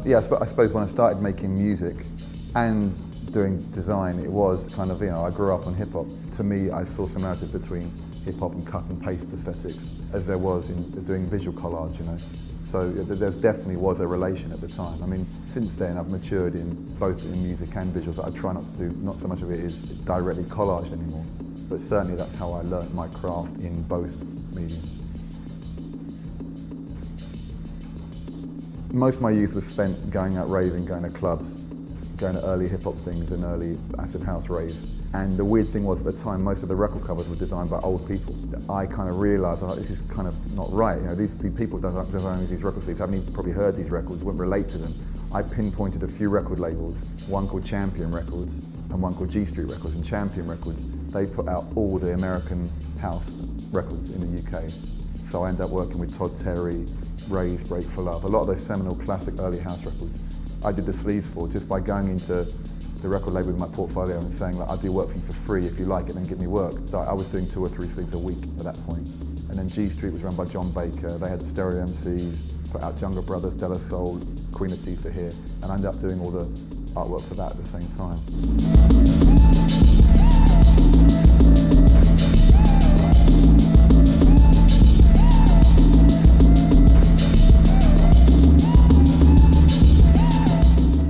Yeah, I suppose when I started making music and doing design, it was kind of, I grew up on hip hop. To me, I saw similarities between hip hop and cut and paste aesthetics as there was in doing visual collage, So there definitely was a relation at the time. I mean, since then I've matured in both in music and visuals. I try not to do, not so much of it is directly collaged anymore, but certainly that's how I learnt my craft in both mediums. Most of my youth was spent going out raving, going to clubs, going to early hip hop things and early acid house raves. And the weird thing was at the time, most of the record covers were designed by old people. I kind of realised, this is kind of not right. These people designing these record sleeves haven't even probably heard these records, wouldn't relate to them. I pinpointed a few record labels, one called Champion Records and one called G Street Records. And Champion Records, they put out all the American house records in the UK. So I ended up working with Todd Terry, Ray's Break for Love, a lot of those seminal classic early house records. I did the sleeves for just by going into the record label with my portfolio and saying, I'll do work for you for free, if you like it, then give me work. So I was doing 2 or 3 sleeves a week at that point. And then G Street was run by John Baker. They had the Stereo MCs, put out Jungle Brothers, De La Soul, Queen Latifah here, and I ended up doing all the artwork for that at the same time.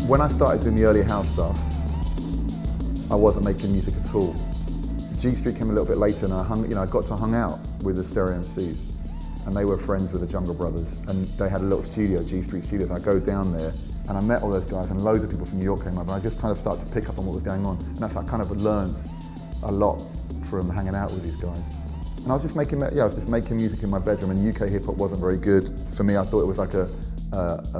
When I started doing the early house stuff, I wasn't making music at all. G Street came a little bit later, and I got to hang out with the Stereo MCs, and they were friends with the Jungle Brothers, and they had a little studio, G Street Studios. And I go down there, and I met all those guys, and loads of people from New York came up, and I just kind of started to pick up on what was going on, and that's I kind of learned a lot from hanging out with these guys. And I was just making, music in my bedroom, and UK hip hop wasn't very good for me. I thought it was like a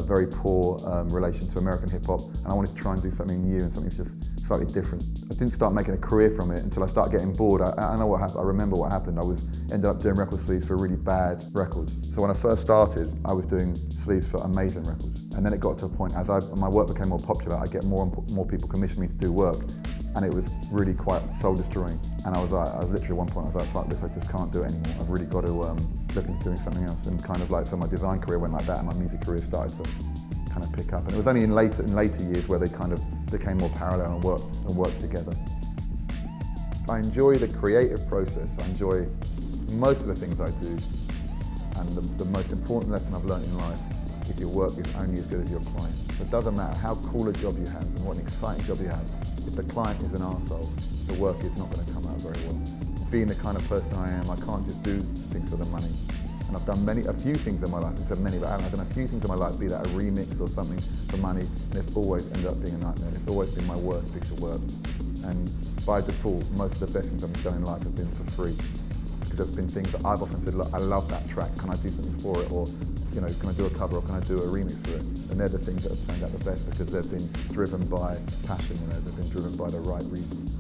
very poor relation to American hip-hop, and I wanted to try and do something new and something just slightly different. I didn't start making a career from it until I started getting bored. I know what happened. I remember what happened. I ended up doing record sleeves for really bad records. So when I first started, I was doing sleeves for amazing records, and then it got to a point as my work became more popular, I get more and more people commissioning me to do work, and it was really quite soul-destroying. And I was literally at one point, I was like, fuck this, I just can't do it anymore. I've really got to look into doing something else. And kind of so my design career went like that, and my music career started to kind of pick up. And it was only in later years where they kind of became more parallel and worked together. I enjoy the creative process. I enjoy most of the things I do. And the most important lesson I've learned in life is your work is only as good as your client. It doesn't matter how cool a job you have and what an exciting job you have. If the client is an arsehole, the work is not going to come out very well. Being the kind of person I am, I can't just do things for the money. And I've done a few things in my life, I said many, but I've done a few things in my life, be that a remix or something for money, and it's always ended up being a nightmare. It's always been my worst piece of work. And by default, most of the best things I've done in life have been for free. Because there's been things that I've often said, look, I love that track, can I do something for it? Or, can I do a cover or can I do a remix for it? And they're the things that have turned out the best because they've been driven by passion, they've been driven by the right reasons.